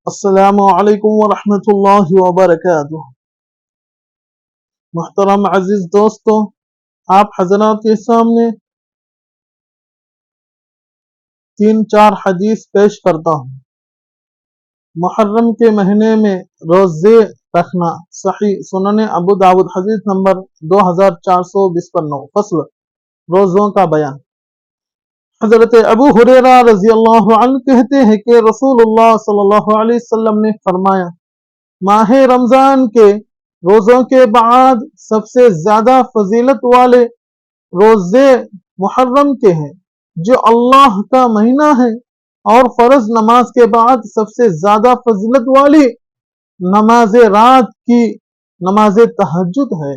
السلام علیکم ورحمۃ اللہ وبرکاتہ۔ محترم عزیز دوستو، آپ حضرات کے سامنے 3-4 حدیث پیش کرتا ہوں۔ محرم کے مہینے میں روزے رکھنا، صحیح سنن ابو داود، حدیث نمبر 2429۔ فصل روزوں کا بیان۔ حضرت ابو ہریرہ رضی اللہ عنہ کہتے ہیں کہ رسول اللہ صلی اللہ علیہ وسلم نے فرمایا، ماہ رمضان کے روزوں کے بعد سب سے زیادہ فضیلت والے روزے محرم کے ہیں، جو اللہ کا مہینہ ہے، اور فرض نماز کے بعد سب سے زیادہ فضیلت والی نماز رات کی نماز تہجد ہے۔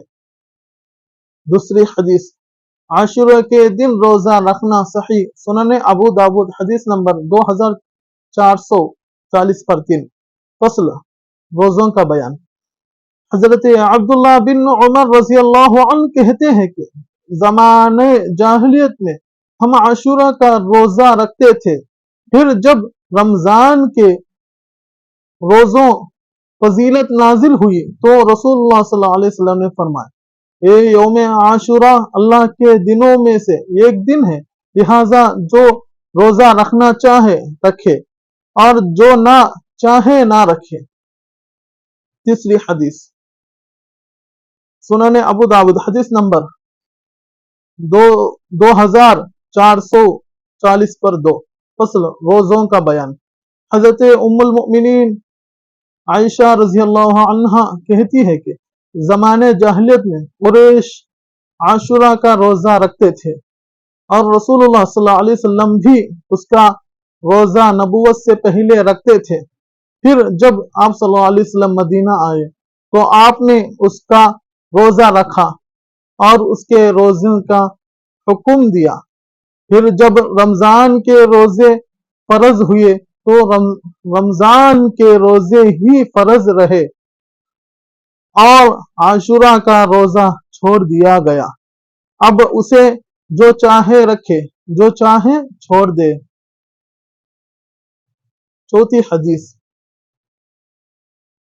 دوسری حدیث، عاشورہ کے دن روزہ رکھنا، صحیح سنن ابو داود، حدیث نمبر 2440/3۔ فصل روزوں کا بیان۔ حضرت عبداللہ بن عمر رضی اللہ عنہ کہتے ہیں کہ زمانے جاہلیت میں ہم عاشورہ کا روزہ رکھتے تھے، پھر جب رمضان کے روزوں فضیلت نازل ہوئی تو رسول اللہ صلی اللہ علیہ وسلم نے فرمایا، اے یوم عاشورہ اللہ کے دنوں میں سے ایک دن ہے، لہذا جو روزہ رکھنا چاہے رکھے، اور جو نہ چاہے نہ رکھے۔ تیسری حدیث، سنن ابو داود، حدیث نمبر 2440/2۔ فصل روزوں کا بیان۔ حضرت ام المؤمنین عائشہ رضی اللہ عنہا کہتی ہے کہ زمانے جاہلیت میں قریش عاشورہ کا روزہ رکھتے تھے، اور رسول اللہ صلی اللہ علیہ وسلم بھی اس کا روزہ نبوت سے پہلے رکھتے تھے۔ پھر جب آپ صلی اللہ علیہ وسلم مدینہ آئے تو آپ نے اس کا روزہ رکھا اور اس کے روزے کا حکم دیا۔ پھر جب رمضان کے روزے فرض ہوئے تو رمضان کے روزے ہی فرض رہے اور عاشورہ کا روزہ چھوڑ دیا گیا۔ اب اسے جو چاہے رکھے، جو چاہے چھوڑ دے۔ چوتھی حدیث،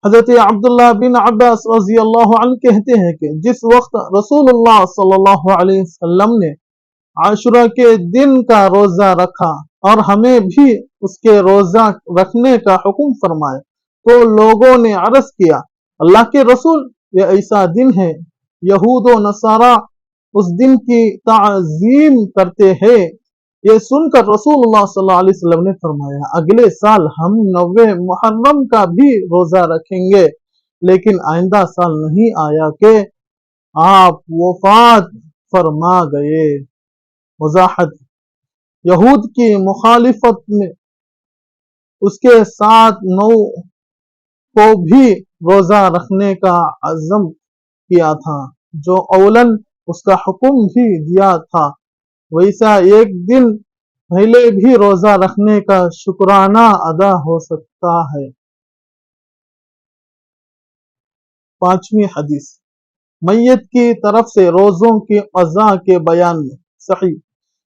حضرت عبداللہ بن عباس رضی اللہ عنہ کہتے ہیں کہ جس وقت رسول اللہ صلی اللہ علیہ وسلم نے عاشورہ کے دن کا روزہ رکھا اور ہمیں بھی اس کے روزہ رکھنے کا حکم فرمایا تو لوگوں نے عرض کیا، اللہ کے رسول، یہ ایسا دن ہے، یہود و نصارہ اس دن کی تعظیم کرتے ہیں۔ یہ سن کر رسول اللہ صلی اللہ علیہ وسلم نے فرمایا، اگلے سال ہم 9 محرم کا بھی روزہ رکھیں گے، لیکن آئندہ سال نہیں آیا کہ آپ وفات فرما گئے۔ وضاحت، یہود کی مخالفت میں اس کے ساتھ 9 کو بھی روزہ رکھنے کا عزم کیا تھا، جو اولاً اس کا حکم بھی دیا تھا، ویسا ایک دن پہلے بھی روزہ رکھنے کا شکرانہ ادا ہو سکتا ہے۔ پانچویں حدیث، میت کی طرف سے روزوں کی قضا کے بیان میں،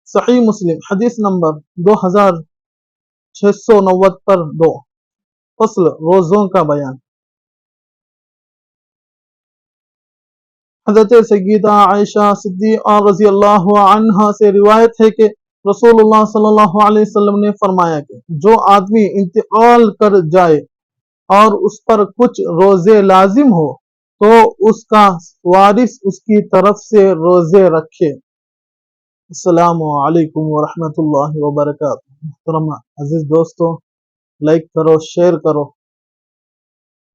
صحیح مسلم، حدیث نمبر 2690/2۔ فصل روزوں کا بیان۔ حضرت سیدہ عائشہ صدیقہ رضی اللہ عنہا سے روایت ہے کہ رسول اللہ صلی اللہ علیہ وسلم نے فرمایا کہ جو آدمی انتقال کر جائے اور اس پر کچھ روزے لازم ہو تو اس کا وارث اس کی طرف سے روزے رکھے۔ السلام علیکم ورحمۃ اللہ وبرکاتہ۔ محترم عزیز دوستو، لائک کرو، شیئر کرو۔